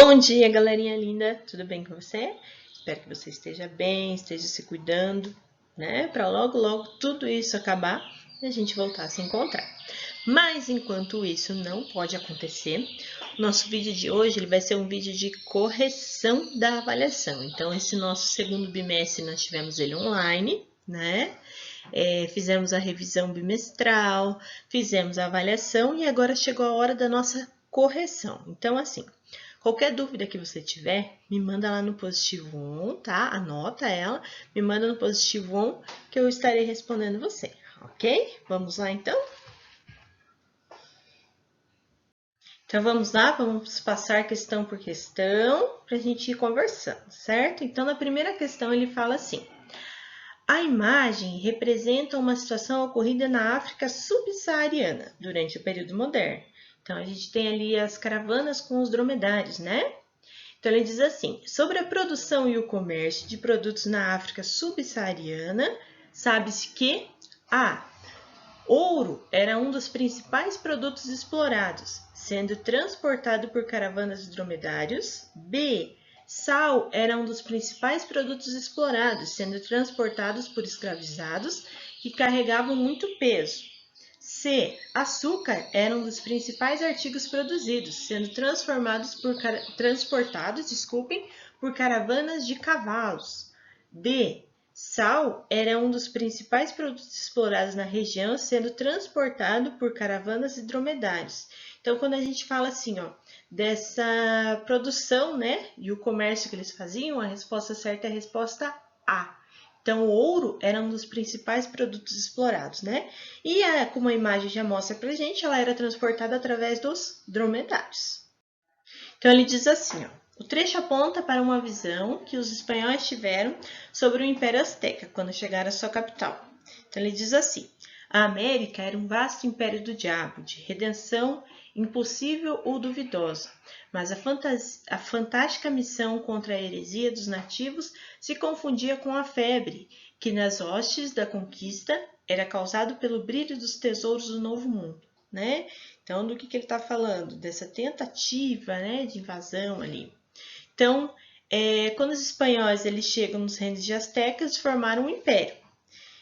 Bom dia, galerinha linda! Tudo bem com você? Espero que você esteja bem, esteja se cuidando, né? Para logo tudo isso acabar e a gente voltar a se encontrar. Mas enquanto isso não pode acontecer, o nosso vídeo de hoje ele vai ser um vídeo de correção da avaliação. Então, esse nosso segundo bimestre nós tivemos ele online, né? Fizemos a revisão bimestral, fizemos a avaliação e agora chegou a hora da nossa correção. Então, assim, qualquer dúvida que você tiver, me manda lá no positivo 1, tá? Anota ela, me manda no positivo 1 que eu estarei respondendo você, ok? Vamos lá, então? Então, vamos lá, vamos passar questão por questão para a gente ir conversando, certo? Então, na primeira questão, ele fala assim: a imagem representa uma situação ocorrida na África subsaariana durante o período moderno. Então, a gente tem ali as caravanas com os dromedários, né? Então, ele diz assim: sobre a produção e o comércio de produtos na África subsaariana, sabe-se que a. Ouro era um dos principais produtos explorados, sendo transportado por caravanas de dromedários. B. Sal era um dos principais produtos explorados, sendo transportados por escravizados que carregavam muito peso. C. Açúcar era um dos principais artigos produzidos, sendo transportados por caravanas de cavalos. D. Sal era um dos principais produtos explorados na região, sendo transportado por caravanas e dromedários. Então, quando a gente fala assim, ó, dessa produção, né, e o comércio que eles faziam, a resposta certa é a resposta A. Então, o ouro era um dos principais produtos explorados, né? E como a imagem já mostra pra gente, ela era transportada através dos dromedários. Então, ele diz assim, ó: o trecho aponta para uma visão que os espanhóis tiveram sobre o Império Azteca, quando chegaram à sua capital. Então, ele diz assim: a América era um vasto império do diabo, de redenção impossível ou duvidosa, mas a fantástica missão contra a heresia dos nativos se confundia com a febre, que nas hostes da conquista era causado pelo brilho dos tesouros do Novo Mundo, né? Então, do que ele está falando? Dessa tentativa, né, de invasão ali. Então, quando os espanhóis eles chegam nos reinos de Aztecas, formaram um império.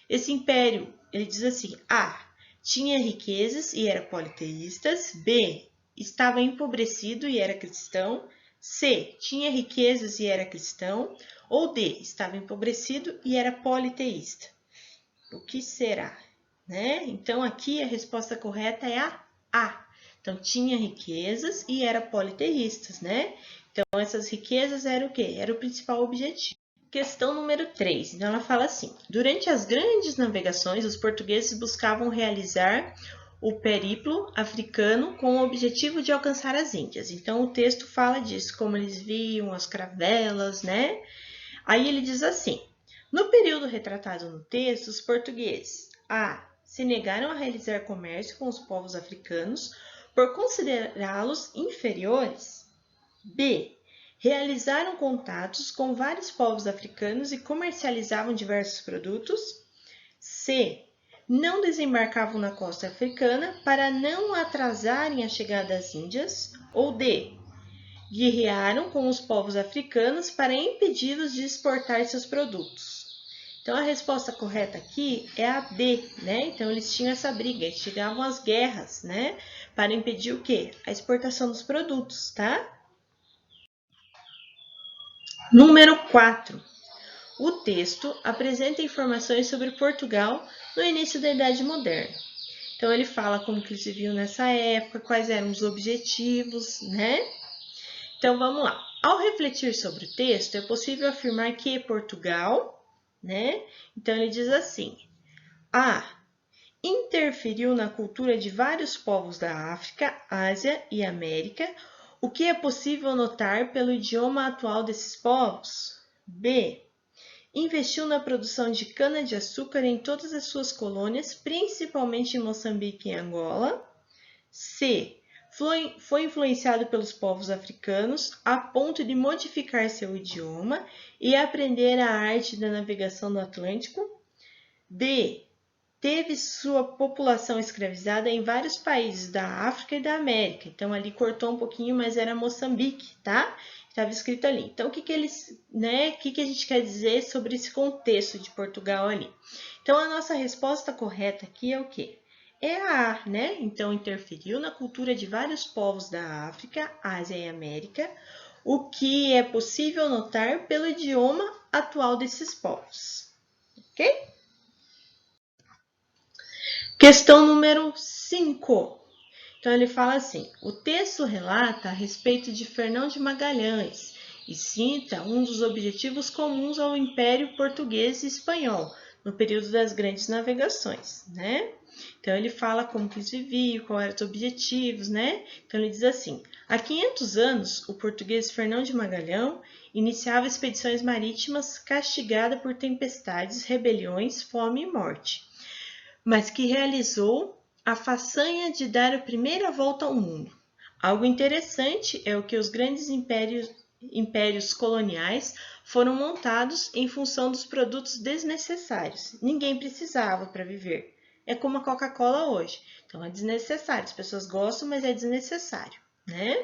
Esse império, ele diz assim: A. Tinha riquezas e era politeísta. B. Estava empobrecido e era cristão. C. Tinha riquezas e era cristão. Ou D. Estava empobrecido e era politeísta. O que será? Né? Então, aqui a resposta correta é a A. Então, tinha riquezas e era politeístas, né? Então, essas riquezas eram o quê? Era o principal objetivo. Questão número 3. Então, ela fala assim: durante as grandes navegações, os portugueses buscavam realizar o periplo africano com o objetivo de alcançar as Índias. Então, o texto fala disso, como eles viam as caravelas, né? Aí ele diz assim: no período retratado no texto, os portugueses A. se negaram a realizar comércio com os povos africanos por considerá-los inferiores. B. Realizaram contatos com vários povos africanos e comercializavam diversos produtos. C. Não desembarcavam na costa africana para não atrasarem a chegada às Índias. Ou D. Guerrearam com os povos africanos para impedi-los de exportar seus produtos. Então, a resposta correta aqui é a D, né? Então, eles tinham essa briga, eles chegavam às guerras, né? Para impedir o quê? A exportação dos produtos, tá? Número 4. O texto apresenta informações sobre Portugal no início da Idade Moderna. Então, ele fala como que eles viviam nessa época, quais eram os objetivos, né? Então, vamos lá. Ao refletir sobre o texto, é possível afirmar que Portugal, né? Então, ele diz assim: A. Interferiu na cultura de vários povos da África, Ásia e América, o que é possível notar pelo idioma atual desses povos. B. Investiu na produção de cana-de-açúcar em todas as suas colônias, principalmente em Moçambique e Angola. C. Foi influenciado pelos povos africanos a ponto de modificar seu idioma e aprender a arte da navegação no Atlântico. D. teve sua população escravizada em vários países da África e da América. Então, ali cortou um pouquinho, mas era Moçambique, tá? Estava escrito ali. Então, o que a gente quer dizer sobre esse contexto de Portugal ali? Então, a nossa resposta correta aqui é o quê? É a A, né? Então, interferiu na cultura de vários povos da África, Ásia e América, o que é possível notar pelo idioma atual desses povos. Ok? Questão número 5. Então, ele fala assim: o texto relata a respeito de Fernão de Magalhães e cita um dos objetivos comuns ao Império Português e Espanhol no período das grandes navegações, né? Então, ele fala como que eles viviam, quais eram os objetivos, né? Então, ele diz assim: há 500 anos, o português Fernão de Magalhães iniciava expedições marítimas castigada por tempestades, rebeliões, fome e morte, mas que realizou a façanha de dar a primeira volta ao mundo. Algo interessante é o que os grandes impérios coloniais foram montados em função dos produtos desnecessários. Ninguém precisava para viver. É como a Coca-Cola hoje. Então, é desnecessário. As pessoas gostam, mas é desnecessário, né?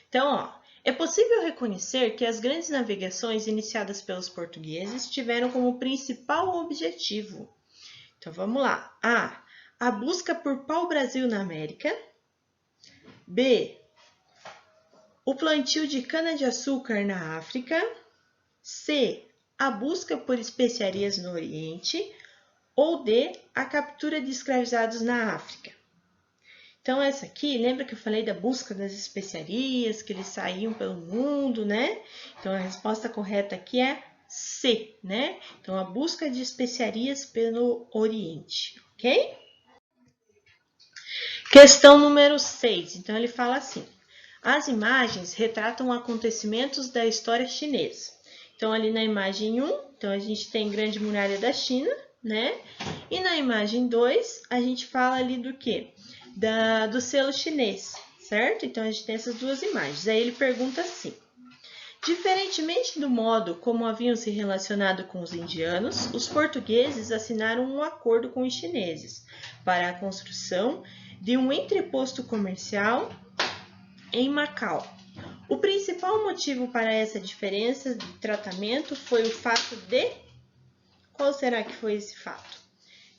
Então, é possível reconhecer que as grandes navegações iniciadas pelos portugueses tiveram como principal objetivo. Então, vamos lá. A busca por pau-brasil na América. B, o plantio de cana-de-açúcar na África. C, a busca por especiarias no Oriente. Ou D, a captura de escravizados na África. Então, essa aqui, lembra que eu falei da busca das especiarias, que eles saíam pelo mundo, né? Então, a resposta correta aqui é C, né? Então, a busca de especiarias pelo Oriente, ok? Questão número 6. Então, ele fala assim: as imagens retratam acontecimentos da história chinesa. Então, ali na imagem 1, então a gente tem Grande Muralha da China, né? E na imagem 2, a gente fala ali do quê? Do selo chinês, certo? Então, a gente tem essas duas imagens. Aí ele pergunta assim: diferentemente do modo como haviam se relacionado com os indianos, os portugueses assinaram um acordo com os chineses para a construção de um entreposto comercial em Macau. O principal motivo para essa diferença de tratamento foi o fato de... Qual será que foi esse fato?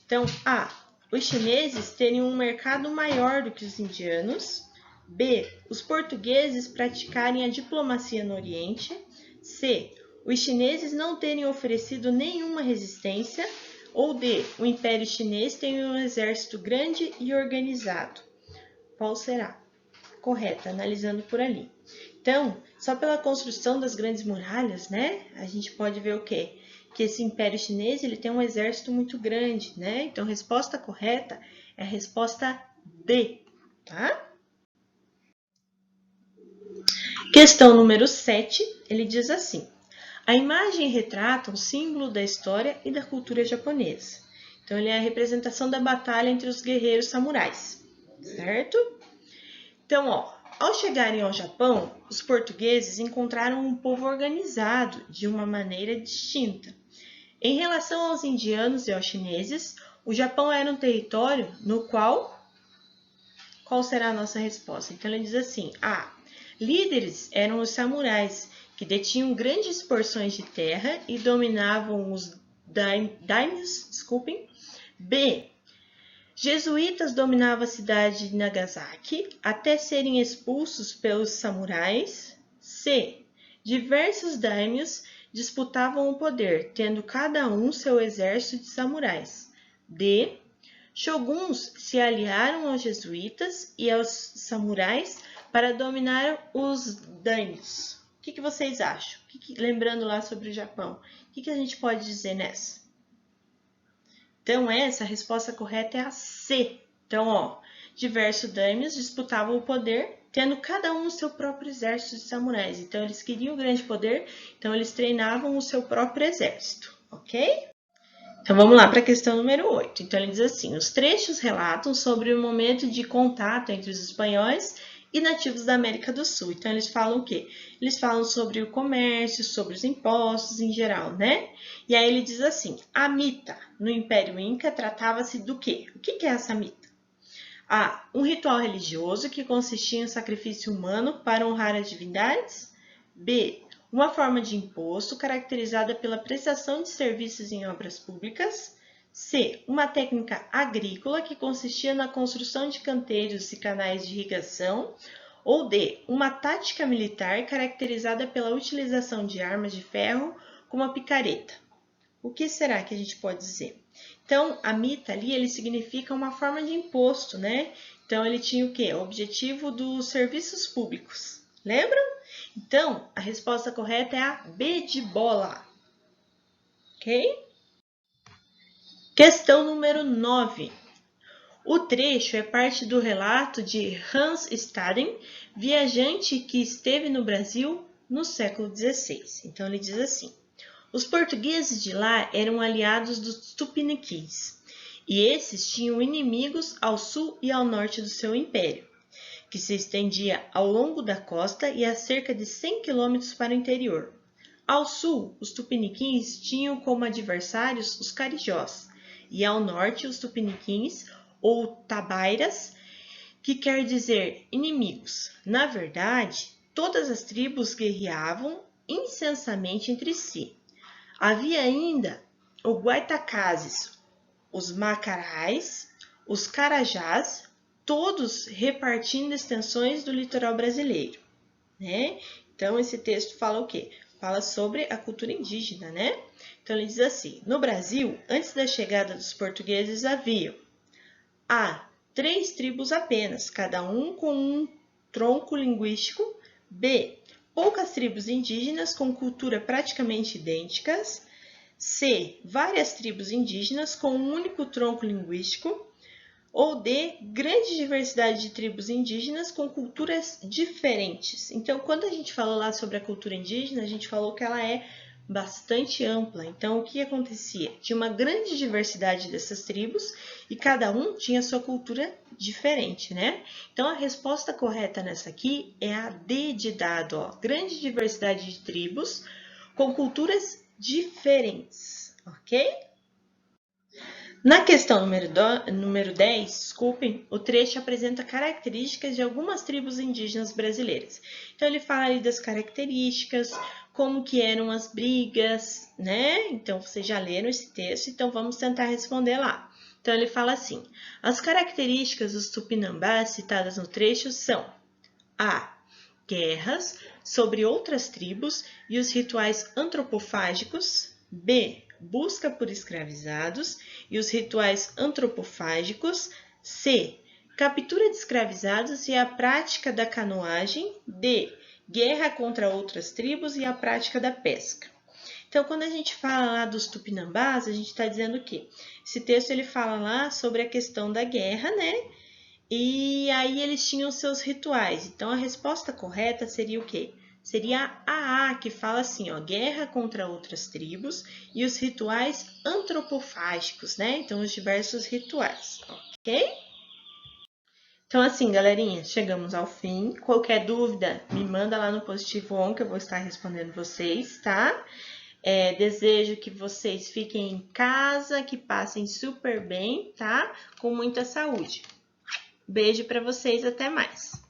Então, A, os chineses terem um mercado maior do que os indianos. B, os portugueses praticarem a diplomacia no Oriente. C, os chineses não terem oferecido nenhuma resistência. Ou D, o Império Chinês tem um exército grande e organizado. Qual será? Correta, analisando por ali. Então, só pela construção das grandes muralhas, né, a gente pode ver o quê? Que esse Império Chinês ele tem um exército muito grande, né? Então, a resposta correta é a resposta D, tá? Questão número 7, ele diz assim: a imagem retrata um símbolo da história e da cultura japonesa. Então, ele é a representação da batalha entre os guerreiros samurais, certo? Então, ao chegarem ao Japão, os portugueses encontraram um povo organizado de uma maneira distinta. Em relação aos indianos e aos chineses, o Japão era um território no qual... Qual será a nossa resposta? Então, ele diz assim: A, líderes eram os samurais, que detinham grandes porções de terra e dominavam os daimyos. B, jesuítas dominavam a cidade de Nagasaki até serem expulsos pelos samurais. C, diversos daimyos disputavam o poder, tendo cada um seu exército de samurais. D, shoguns se aliaram aos jesuítas e aos samurais para dominar os daimyos. O que vocês acham? Lembrando lá sobre o Japão, o que a gente pode dizer nessa? Então, essa resposta correta é a C. Então, diversos daimyos disputavam o poder, tendo cada um o seu próprio exército de samurais. Então, eles queriam grande poder, então eles treinavam o seu próprio exército, ok? Então, vamos lá para a questão número 8. Então, ele diz assim: os trechos relatam sobre o momento de contato entre os espanhóis e nativos da América do Sul. Então, eles falam o quê? Eles falam sobre o comércio, sobre os impostos em geral, né? E aí ele diz assim, a mita no Império Inca tratava-se do quê? O que é essa mita? A. Um ritual religioso que consistia em um sacrifício humano para honrar as divindades. B. Uma forma de imposto caracterizada pela prestação de serviços em obras públicas. C. Uma técnica agrícola que consistia na construção de canteiros e canais de irrigação. Ou D. Uma tática militar caracterizada pela utilização de armas de ferro como a picareta. O que será que a gente pode dizer? Então, a mita ali, ele significa uma forma de imposto, né? Então, ele tinha o quê? O objetivo dos serviços públicos. Lembram? Então, a resposta correta é a B de bola. Ok? Questão número 9. O trecho é parte do relato de Hans Staden, viajante que esteve no Brasil no século XVI. Então, ele diz assim. Os portugueses de lá eram aliados dos tupiniquins, e esses tinham inimigos ao sul e ao norte do seu império, que se estendia ao longo da costa e a cerca de 100 quilômetros para o interior. Ao sul, os tupiniquins tinham como adversários os carijós, e ao norte os tupiniquins, ou tabairas, que quer dizer inimigos. Na verdade, todas as tribos guerreavam incessantemente entre si. Havia ainda os guaitacazes, os macarais, os carajás, todos repartindo extensões do litoral brasileiro, né? Então, esse texto fala o quê? Fala sobre a cultura indígena, né? Então, ele diz assim, no Brasil, antes da chegada dos portugueses, havia A. 3 tribos apenas, cada um com um tronco linguístico. B. Poucas tribos indígenas com cultura praticamente idênticas. C. Várias tribos indígenas com um único tronco linguístico. Ou D. Grande diversidade de tribos indígenas com culturas diferentes. Então, quando a gente falou lá sobre a cultura indígena, a gente falou que ela é bastante ampla. Então, o que acontecia? Tinha uma grande diversidade dessas tribos e cada um tinha sua cultura diferente, né? Então, a resposta correta nessa aqui é a D de dado, ó. Grande diversidade de tribos com culturas diferentes, ok? Na questão número 10, desculpem, o trecho apresenta características de algumas tribos indígenas brasileiras. Então, ele fala ali das características, como que eram as brigas, né? Então, vocês já leram esse texto, então vamos tentar responder lá. Então, ele fala assim, as características dos tupinambás citadas no trecho são A. Guerras sobre outras tribos e os rituais antropofágicos. B. Busca por escravizados e os rituais antropofágicos. C. Captura de escravizados e a prática da canoagem. D. Guerra contra outras tribos e a prática da pesca. Então, quando a gente fala lá dos tupinambás, a gente está dizendo o quê? Esse texto ele fala lá sobre a questão da guerra, né? E aí eles tinham seus rituais. Então, a resposta correta seria o quê? Seria a A, que fala assim, ó, guerra contra outras tribos e os rituais antropofágicos, né? Então, os diversos rituais, ok? Então, assim, galerinha, chegamos ao fim. Qualquer dúvida, me manda lá no Positivo On, que eu vou estar respondendo vocês, tá? Desejo que vocês fiquem em casa, que passem super bem, tá? Com muita saúde. Beijo para vocês, até mais!